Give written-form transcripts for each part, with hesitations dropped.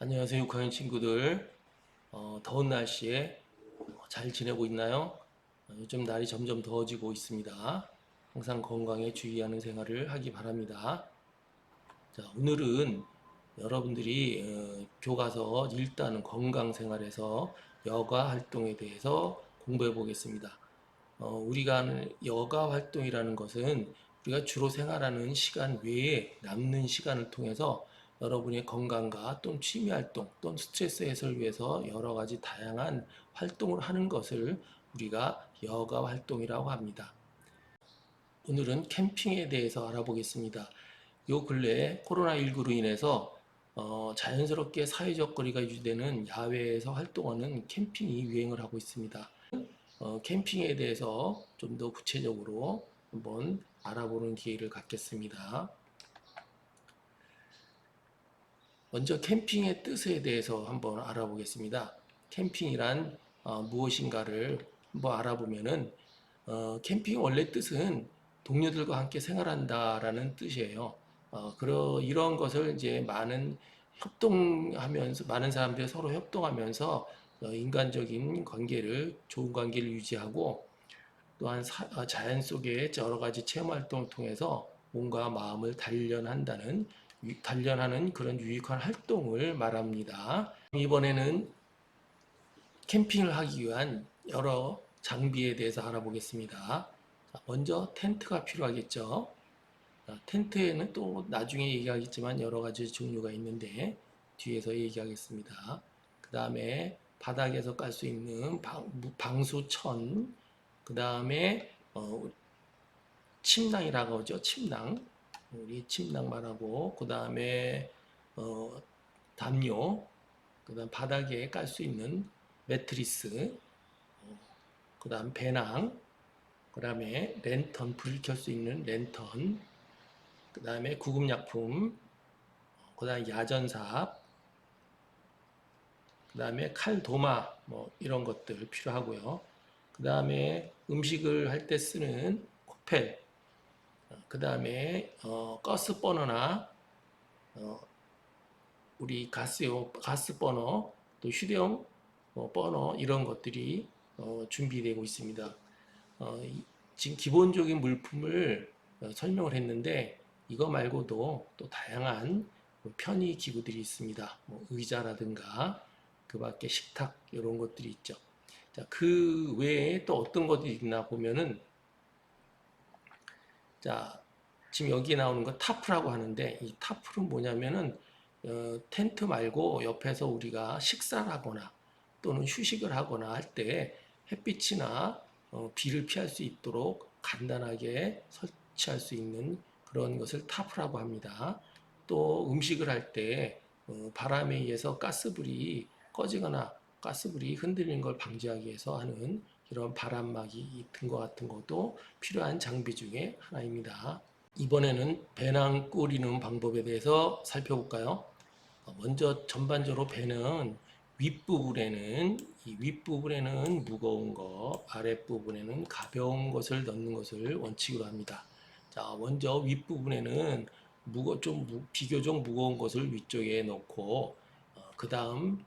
안녕하세요, 6학년 친구들. 더운 날씨에 잘 지내고 있나요? 요즘 날이 점점 더워지고 있습니다. 항상 건강에 주의하는 생활을 하기 바랍니다. 자, 오늘은 여러분들이 교과서 일단 건강 생활에서 여가 활동에 대해서 공부해 보겠습니다. 우리가 하는 여가 활동이라는 것은 우리가 주로 생활하는 시간 외에 남는 시간을 통해서 여러분의 건강과 또는 취미 활동 또는 스트레스 해소를 위해서 여러 가지 다양한 활동을 하는 것을 우리가 여가 활동이라고 합니다. 오늘은 캠핑에 대해서 알아보겠습니다. 요 근래에 코로나19로 인해서 자연스럽게 사회적 거리가 유지되는 야외에서 활동하는 캠핑이 유행을 하고 있습니다. 캠핑에 대해서 좀 더 구체적으로 한번 알아보는 기회를 갖겠습니다. 먼저 캠핑의 뜻에 대해서 한번 알아보겠습니다. 캠핑이란 무엇인가를 한번 알아보면은 캠핑 원래 뜻은 동료들과 함께 생활한다라는 뜻이에요. 이런 것을 이제 많은 사람들이 서로 협동하면서 인간적인 관계를, 좋은 관계를 유지하고 또한 자연 속의 여러 가지 체험 활동을 통해서 몸과 마음을 단련하는 그런 유익한 활동을 말합니다. 이번에는 캠핑을 하기 위한 여러 장비에 대해서 알아보겠습니다. 먼저 텐트가 필요하겠죠. 텐트에는 또 나중에 얘기하겠지만 여러 가지 종류가 있는데 뒤에서 얘기하겠습니다. 그 다음에 바닥에서 깔 수 있는 방수천, 그 다음에 침낭이라고 하죠. 침낭. 우리 침낭 말하고 그 다음에 어, 담요, 그 다음 바닥에 깔 수 있는 매트리스, 그 다음 배낭, 그 다음에 랜턴, 불을 켤 수 있는 랜턴, 그 다음에 구급약품, 그 다음에 야전삽, 그 다음에 칼, 도마, 뭐 이런 것들 필요하고요. 그 다음에 음식을 할 때 쓰는 코펠, 그 다음에 가스 버너나 우리 가스 버너, 또 휴대용 버너 이런 것들이 준비되고 있습니다. 지금 기본적인 물품을 설명을 했는데 이거 말고도 또 다양한 편의 기구들이 있습니다. 뭐 의자라든가 그 밖에 식탁 이런 것들이 있죠. 자, 그 외에 또 어떤 것들이 있나 보면은 자, 지금 여기에 나오는 거 타프라고 하는데 이 타프는 뭐냐면은 텐트 말고 옆에서 우리가 식사를 하거나 또는 휴식을 하거나 할 때 햇빛이나 비를 피할 수 있도록 간단하게 설치할 수 있는 그런 것을 타프라고 합니다. 또 음식을 할 때 바람에 의해서 가스불이 꺼지거나 가스불이 흔들리는 걸 방지하기 위해서 하는 이런 바람막이 등과 같은 것도 필요한 장비 중에 하나입니다. 이번에는 배낭 꾸리는 방법에 대해서 살펴볼까요? 먼저 전반적으로 배는 윗부분에는 무거운 거, 아랫부분에는 가벼운 것을 넣는 것을 원칙으로 합니다. 자, 먼저 윗부분에는 비교적 무거운 것을 위쪽에 넣고, 그 다음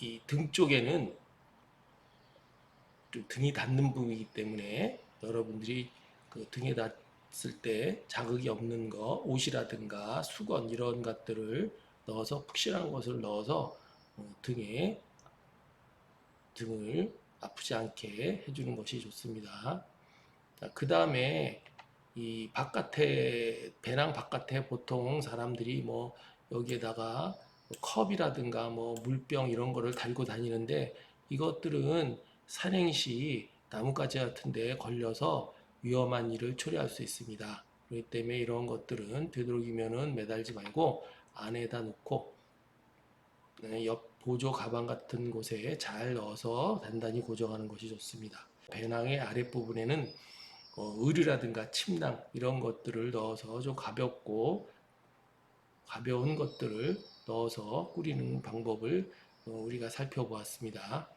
이 등 쪽에는 좀 등이 닿는 부분이기 때문에 여러분들이 그 등에 닿았을 때 자극이 없는 거, 옷이라든가 수건 이런 것들을 넣어서 푹신한 것을 넣어서 등을 아프지 않게 해주는 것이 좋습니다. 그 다음에 이 배낭 바깥에 보통 사람들이 뭐 여기에다가 컵이라든가 뭐 물병 이런 거를 달고 다니는데 이것들은 산행시 나뭇가지 같은 데에 걸려서 위험한 일을 초래할 수 있습니다. 그렇기 때문에 이런 것들은 되도록이면은 매달지 말고 안에다 놓고 옆 보조 가방 같은 곳에 잘 넣어서 단단히 고정하는 것이 좋습니다. 배낭의 아랫부분에는 의류라든가 침낭 이런 것들을 넣어서 좀 가벼운 것들을 넣어서 꾸리는 방법을 우리가 살펴보았습니다.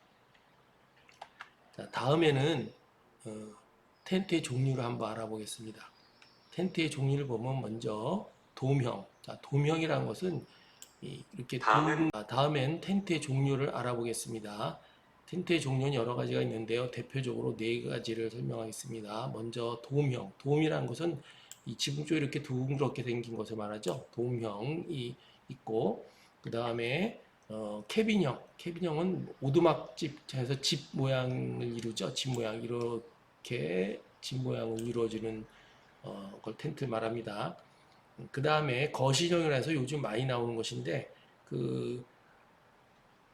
자, 다음에는 텐트의 종류를 한번 알아보겠습니다. 텐트의 종류를 보면 먼저 돔형. 자, 돔형이라는 것은 이렇게 다음엔 텐트의 종류를 알아보겠습니다. 텐트의 종류는 여러 가지가 있는데요. 대표적으로 네 가지를 설명하겠습니다. 먼저 도움형. 도움이라는 것은 이 지붕 쪽에 이렇게 둥그렇게 생긴 것을 말하죠. 도움형이 있고, 그 다음에 캐빈형. 캐빈형은 오두막집에서 집 모양을 이루죠. 집 모양 이렇게 집 모양을 이루어지는 걸 텐트 말합니다. 그 다음에 거실형이라 해서 요즘 많이 나오는 것인데 그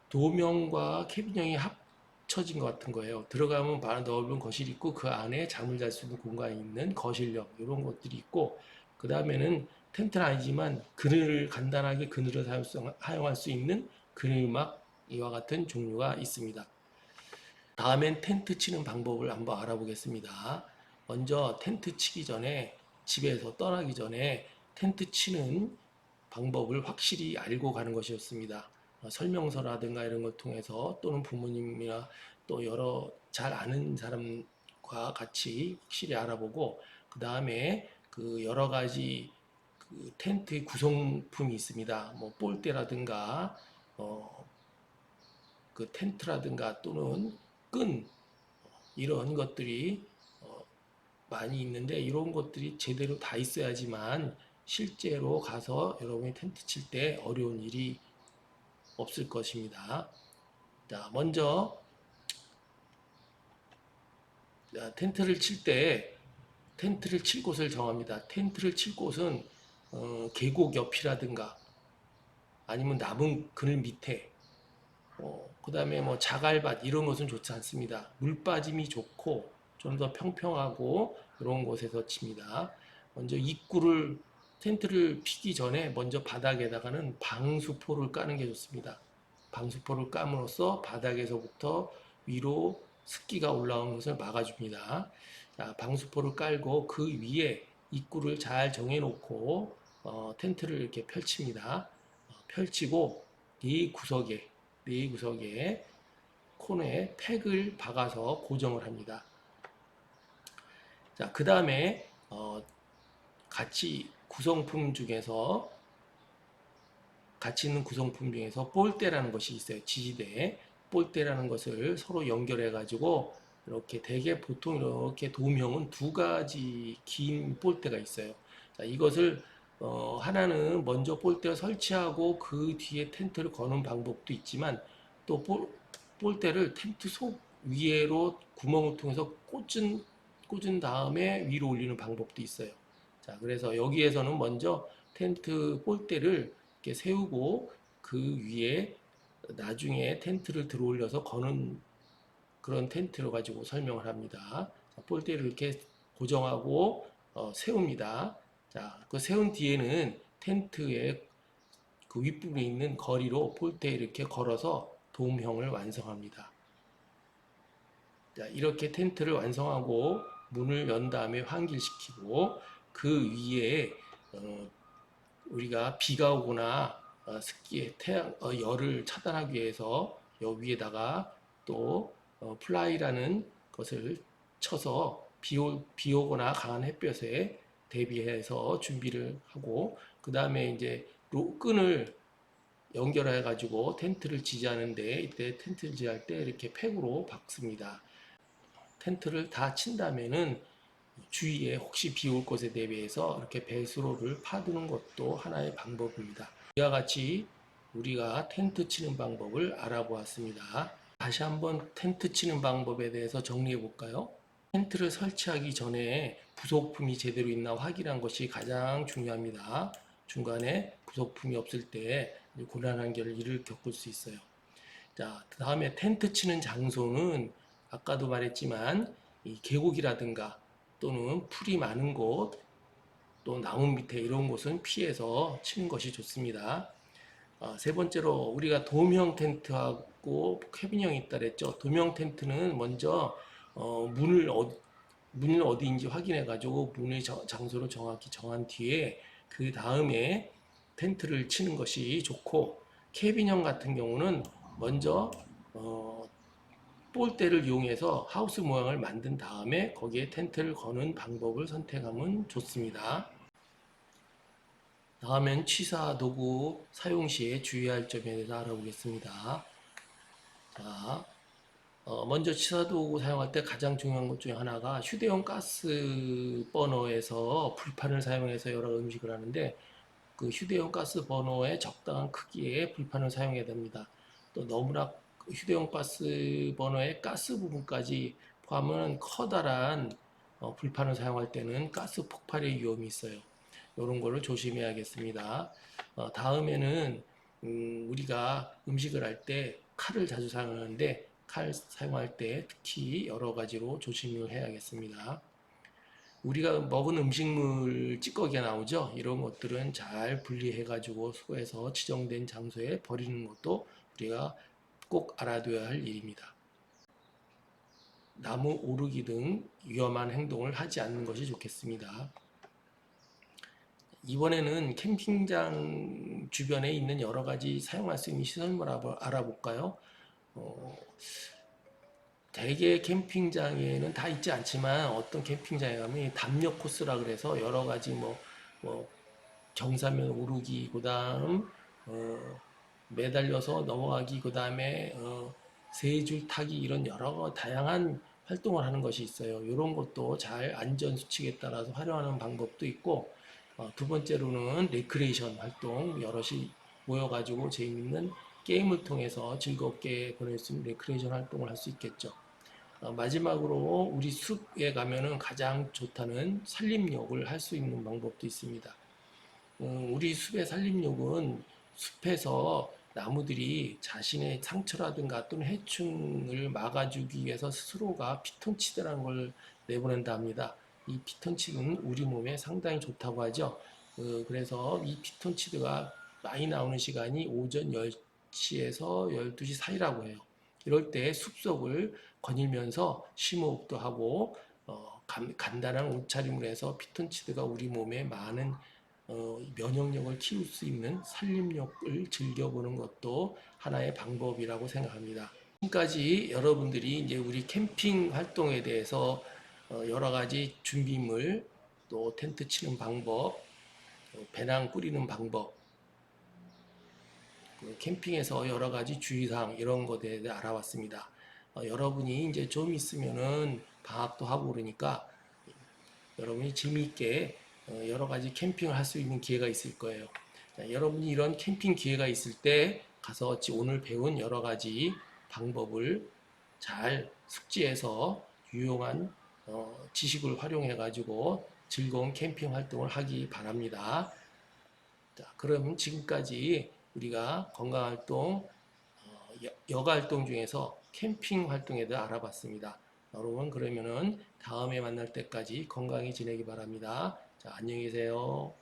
도명과 캐빈형이 합쳐진 것 같은 거예요. 들어가면 바로 넓은 거실이 있고 그 안에 잠을 잘 수 있는 공간이 있는 거실형 이런 것들이 있고 그 다음에는 텐트는 아니지만 그늘을 간단하게 그늘을 사용할 수 있는 그늘막 이와 같은 종류가 있습니다. 다음엔 텐트 치는 방법을 한번 알아보겠습니다. 먼저 텐트 치기 전에 집에서 떠나기 전에 텐트 치는 방법을 확실히 알고 가는 것이 좋습니다. 설명서라든가 이런 걸 통해서 또는 부모님이나 또 여러 잘 아는 사람과 같이 확실히 알아보고 그 다음에 그 여러 가지 그 텐트 구성품이 있습니다. 뭐 볼대라든가 그 텐트라든가 또는 끈 이런 것들이 많이 있는데 이런 것들이 제대로 다 있어야지만 실제로 가서 여러분이 텐트 칠 때 어려운 일이 없을 것입니다. 자, 먼저 텐트를 칠 때 텐트를 칠 곳을 정합니다. 텐트를 칠 곳은 계곡 옆이라든가 아니면 나무 그늘 밑에 그 다음에 뭐 자갈밭 이런 것은 좋지 않습니다. 물 빠짐이 좋고 좀 더 평평하고 이런 곳에서 칩니다. 먼저 입구를 텐트를 피기 전에 먼저 바닥에다가는 방수포를 까는 게 좋습니다. 방수포를 까므로써 바닥에서부터 위로 습기가 올라오는 것을 막아줍니다. 자, 방수포를 깔고 그 위에 입구를 잘 정해놓고 텐트를 이렇게 펼칩니다. 펼치고 네 구석에 코너에 팩을 박아서 고정을 합니다. 자, 그 다음에 같이 있는 구성품 중에서 볼대라는 것이 있어요. 지지대 볼대라는 것을 서로 연결해 가지고 이렇게 대개 보통 이렇게 도움형은 두 가지 긴 볼대가 있어요. 자, 이것을 하나는 먼저 볼대를 설치하고 그 뒤에 텐트를 거는 방법도 있지만 또 볼대를 텐트 속 위로 구멍을 통해서 꽂은 다음에 위로 올리는 방법도 있어요. 자, 그래서 여기에서는 먼저 텐트 볼대를 이렇게 세우고 그 위에 나중에 텐트를 들어 올려서 거는 그런 텐트를 가지고 설명을 합니다. 자, 볼대를 이렇게 고정하고 세웁니다. 자, 그 세운 뒤에는 텐트의 그 윗부분에 있는 거리로 볼대에 이렇게 걸어서 도움형을 완성합니다. 자, 이렇게 텐트를 완성하고 문을 연 다음에 환기시키고 그 위에 우리가 비가 오거나 습기에 열을 차단하기 위해서 여 위에다가 또 플라이라는 것을 쳐서 비 오거나 강한 햇볕에 대비해서 준비를 하고 그 다음에 이제 끈을 연결해 가지고 텐트를 지지하는데 이때 텐트를 지지할 때 이렇게 팩으로 박습니다. 텐트를 다 친 다음에는 주위에 혹시 비 올 것에 대비해서 이렇게 배수로를 파두는 것도 하나의 방법입니다. 이와 같이 우리가 텐트 치는 방법을 알아보았습니다. 다시 한번 텐트 치는 방법에 대해서 정리해 볼까요? 텐트를 설치하기 전에 부속품이 제대로 있나 확인한 것이 가장 중요합니다. 중간에 부속품이 없을 때 곤란한 일을 겪을 수 있어요. 자, 그 다음에 텐트 치는 장소는 아까도 말했지만 이 계곡이라든가 또는 풀이 많은 곳, 또 나무 밑에 이런 곳은 피해서 치는 것이 좋습니다. 세 번째로 우리가 도명 텐트하고 캐빈형이 있다 그랬죠. 도명 텐트는 먼저 문을 어디인지 확인해 가지고 문의 장소를 정확히 정한 뒤에 그 다음에 텐트를 치는 것이 좋고 캐빈형 같은 경우는 먼저 볼대를 이용해서 하우스 모양을 만든 다음에 거기에 텐트를 거는 방법을 선택하면 좋습니다. 다음엔 취사 도구 사용 시에 주의할 점에 대해서 알아보겠습니다. 자, 먼저 취사 도구 사용할 때 가장 중요한 것 중에 하나가 휴대용 가스 버너에서 불판을 사용해서 여러 음식을 하는데 그 휴대용 가스 버너의 적당한 크기의 불판을 사용해야 됩니다. 또 너무나 휴대용 가스 버너의 가스 부분까지 포함한 커다란 불판을 사용할 때는 가스 폭발의 위험이 있어요. 이런 거를 조심해야겠습니다. 다음에는 우리가 음식을 할 때 칼을 자주 사용하는데 칼 사용할 때 특히 여러 가지로 조심을 해야겠습니다. 우리가 먹은 음식물 찌꺼기가 나오죠. 이런 것들은 잘 분리해 가지고 수거해서 지정된 장소에 버리는 것도 우리가 꼭 알아둬야 할 일입니다. 나무 오르기 등 위험한 행동을 하지 않는 것이 좋겠습니다. 이번에는 캠핑장 주변에 있는 여러 가지 사용할 수 있는 시설물 알아볼까요? 어, 대개 캠핑장에는 다 있지 않지만 어떤 캠핑장에 가면 담력 코스라 그래서 여러 가지 뭐 경사면 오르기, 그다음 매달려서 넘어가기, 그다음에 세 줄 타기 이런 여러 다양한 활동을 하는 것이 있어요. 이런 것도 잘 안전 수칙에 따라서 활용하는 방법도 있고 두 번째로는 레크레이션 활동 여럿이 모여가지고 재미있는 게임을 통해서 즐겁게 보낼 수 있는 레크레이션 활동을 할 수 있겠죠. 마지막으로 우리 숲에 가면은 가장 좋다는 산림욕을 할 수 있는 방법도 있습니다. 우리 숲의 산림욕은 숲에서 나무들이 자신의 상처라든가 또는 해충을 막아주기 위해서 스스로가 피톤치드라는 걸 내보낸다 합니다. 이 피톤치드는 우리 몸에 상당히 좋다고 하죠. 그래서 이 피톤치드가 많이 나오는 시간이 오전 10시에서 12시 사이라고 해요. 이럴 때 숲속을 거닐면서 심호흡도 하고 간단한 옷차림을 해서 피톤치드가 우리 몸에 많은 면역력을 키울 수 있는 산림욕을 즐겨보는 것도 하나의 방법이라고 생각합니다. 지금까지 여러분들이 이제 우리 캠핑 활동에 대해서 여러 가지 준비물, 또 텐트 치는 방법, 배낭 꾸리는 방법, 캠핑에서 여러 가지 주의사항 이런 것에 대해 알아봤습니다. 여러분이 이제 좀 있으면은 방학도 하고 그러니까 여러분이 재미있게 여러 가지 캠핑을 할 수 있는 기회가 있을 거예요. 자, 여러분이 이런 캠핑 기회가 있을 때 가서 오늘 배운 여러 가지 방법을 잘 숙지해서 유용한 지식을 활용해 가지고 즐거운 캠핑 활동을 하기 바랍니다. 자, 그럼 지금까지 우리가 건강활동, 여가활동 중에서 캠핑 활동에 대해 알아봤습니다. 여러분 그러면은 다음에 만날 때까지 건강히 지내기 바랍니다. 자, 안녕히 계세요.